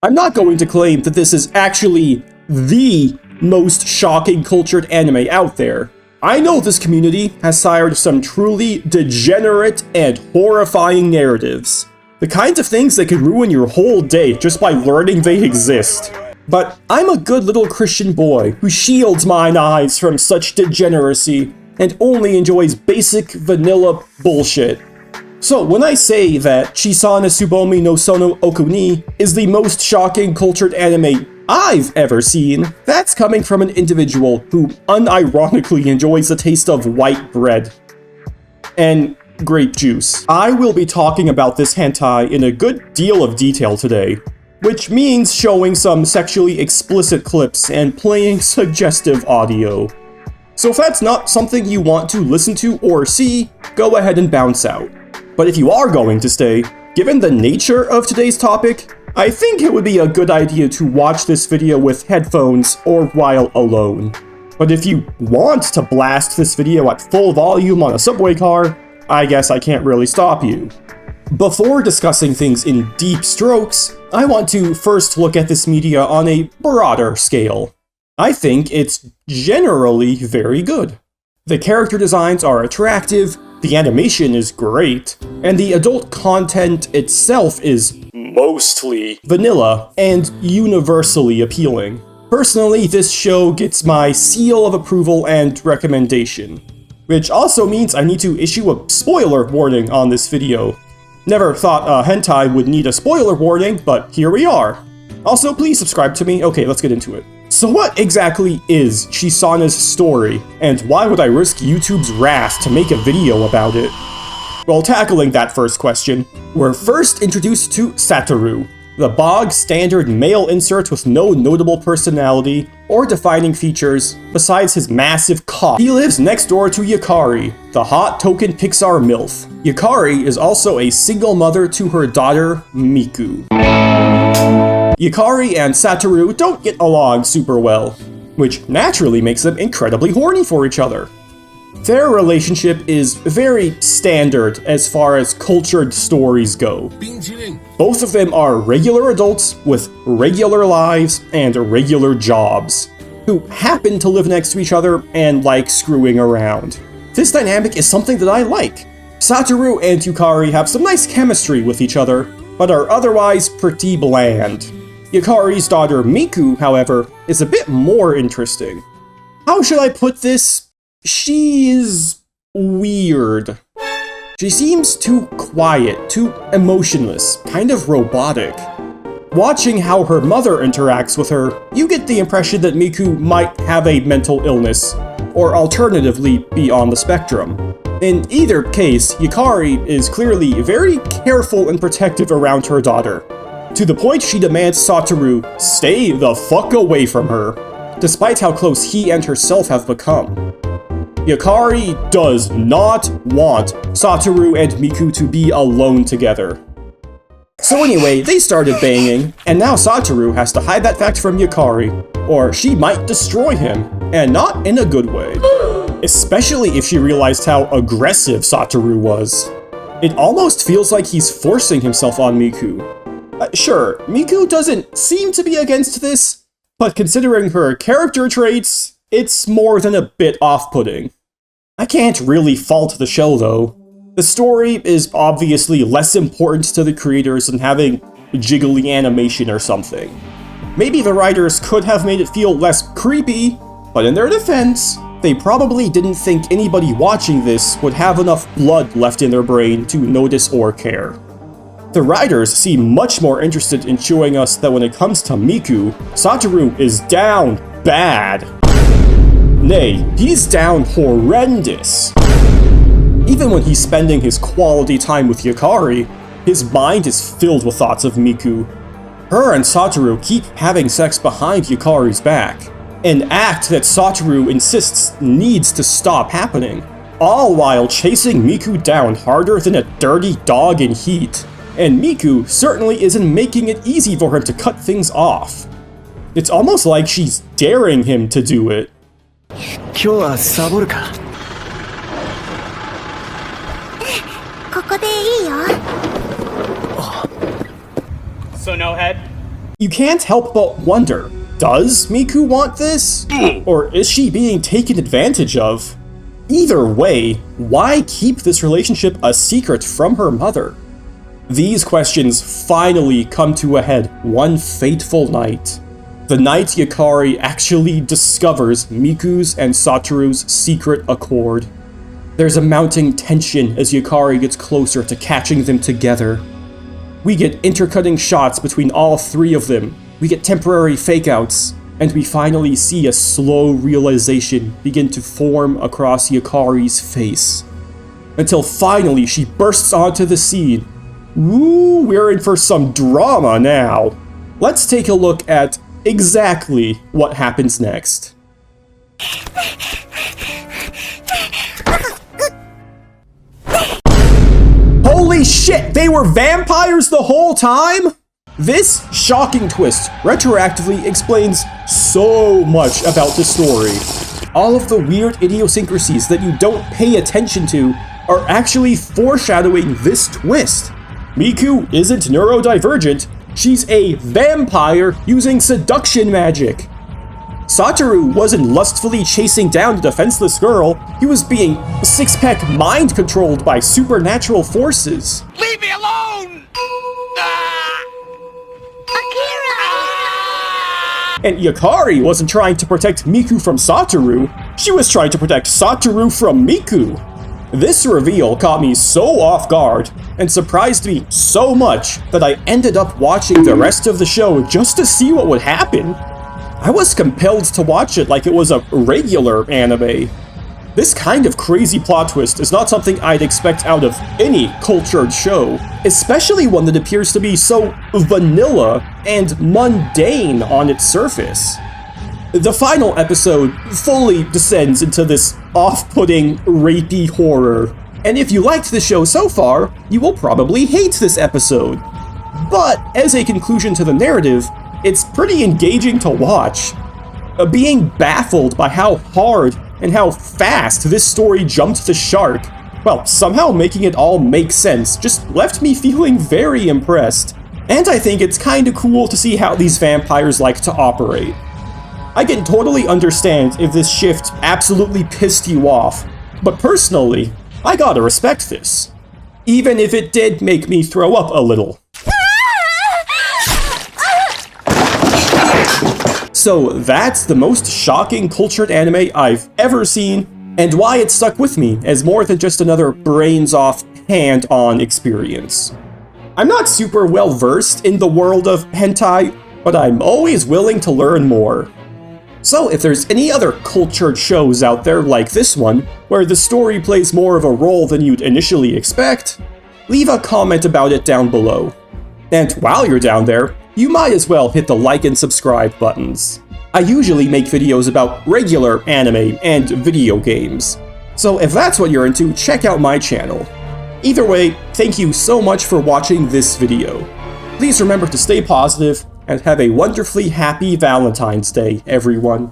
I'm not going to claim that this is actually the most shocking cultured anime out there. I know this community has sired some truly degenerate and horrifying narratives. The kinds of things that could ruin your whole day just by learning they exist. But I'm a good little Christian boy who shields mine eyes from such degeneracy and only enjoys basic vanilla bullshit. So when I say that Chiisana Tsubomi no Sono Oku is the most shocking cultured anime I've ever seen, that's coming from an individual who unironically enjoys the taste of white bread and grape juice. I will be talking about this hentai in a good deal of detail today, which means showing some sexually explicit clips and playing suggestive audio. So if that's not something you want to listen to or see, go ahead and bounce out. But if you are going to stay, given the nature of today's topic, I think it would be a good idea to watch this video with headphones or while alone. But if you want to blast this video at full volume on a subway car, I guess I can't really stop you. Before discussing things in deep strokes, I want to first look at this media on a broader scale. I think it's generally very good. The character designs are attractive, the animation is great, and the adult content itself is mostly vanilla and universally appealing. Personally, this show gets my seal of approval and recommendation, which also means I need to issue a spoiler warning on this video. Never thought a hentai would need a spoiler warning, but here we are. Also, please subscribe to me. Okay, let's get into it. So what exactly is Chiisana's story, and why would I risk YouTube's wrath to make a video about it? Well, tackling that first question, we're first introduced to Satoru, the bog standard male insert with no notable personality or defining features besides his massive cock. He lives next door to Yukari, the hot token Pixar MILF. Yukari is also a single mother to her daughter, Miku. Yukari and Satoru don't get along super well, which naturally makes them incredibly horny for each other. Their relationship is very standard as far as cultured stories go. Both of them are regular adults with regular lives and regular jobs, who happen to live next to each other and like screwing around. This dynamic is something that I like. Satoru and Yukari have some nice chemistry with each other, but are otherwise pretty bland. Yukari's daughter Miku, however, is a bit more interesting. How should I put this? She's weird. She seems too quiet, too emotionless, kind of robotic. Watching how her mother interacts with her, you get the impression that Miku might have a mental illness, or alternatively be on the spectrum. In either case, Yukari is clearly very careful and protective around her daughter, to the point she demands Satoru stay the fuck away from her, despite how close he and herself have become. Yukari does not want Satoru and Miku to be alone together. So anyway, they started banging, and now Satoru has to hide that fact from Yukari, or she might destroy him, and not in a good way. Especially if she realized how aggressive Satoru was. It almost feels like he's forcing himself on Miku. Sure, Miku doesn't seem to be against this, but considering her character traits, it's more than a bit off-putting. I can't really fault the show though. The story is obviously less important to the creators than having jiggly animation or something. Maybe the writers could have made it feel less creepy, but in their defense, they probably didn't think anybody watching this would have enough blood left in their brain to notice or care. The writers seem much more interested in showing us that when it comes to Miku, Satoru is down bad. Nay, he's down horrendous. Even when he's spending his quality time with Yukari, his mind is filled with thoughts of Miku. Her and Satoru keep having sex behind Yukari's back, an act that Satoru insists needs to stop happening, all while chasing Miku down harder than a dirty dog in heat. And Miku certainly isn't making it easy for him to cut things off. It's almost like she's daring him to do it. So no head? You can't help but wonder, does Miku want this? Or is she being taken advantage of? Either way, why keep this relationship a secret from her mother? These questions finally come to a head one fateful night. The night Yukari actually discovers Miku's and Satoru's secret accord. There's a mounting tension as Yukari gets closer to catching them together. We get intercutting shots between all three of them, we get temporary fake-outs, and we finally see a slow realization begin to form across Yukari's face. Until finally she bursts onto the scene. Woo, we're in for some drama now. Let's take a look at exactly what happens next. Holy shit, they were vampires the whole time? This shocking twist retroactively explains so much about the story. All of the weird idiosyncrasies that you don't pay attention to are actually foreshadowing this twist. Miku isn't neurodivergent, she's a vampire using seduction magic. Satoru wasn't lustfully chasing down a defenseless girl, he was being six-pack mind-controlled by supernatural forces. Leave me alone! And Yukari wasn't trying to protect Miku from Satoru, she was trying to protect Satoru from Miku. This reveal caught me so off guard, and surprised me so much that I ended up watching the rest of the show just to see what would happen. I was compelled to watch it like it was a regular anime. This kind of crazy plot twist is not something I'd expect out of any cultured show, especially one that appears to be so vanilla and mundane on its surface. The final episode fully descends into this off-putting, rapey horror, and if you liked the show so far, you will probably hate this episode. But as a conclusion to the narrative, it's pretty engaging to watch. Being baffled by how hard and how fast this story jumped the shark, while somehow making it all make sense, just left me feeling very impressed. And I think it's kinda cool to see how these vampires like to operate. I can totally understand if this shift absolutely pissed you off, but personally, I gotta respect this. Even if it did make me throw up a little. So that's the most shocking cultured anime I've ever seen, and why it stuck with me as more than just another brains-off, hand-on experience. I'm not super well versed in the world of hentai, but I'm always willing to learn more. So if there's any other cultured shows out there like this one, where the story plays more of a role than you'd initially expect, leave a comment about it down below. And while you're down there, you might as well hit the like and subscribe buttons. I usually make videos about regular anime and video games, so if that's what you're into, check out my channel. Either way, thank you so much for watching this video. Please remember to stay positive, and have a wonderfully happy Valentine's Day, everyone.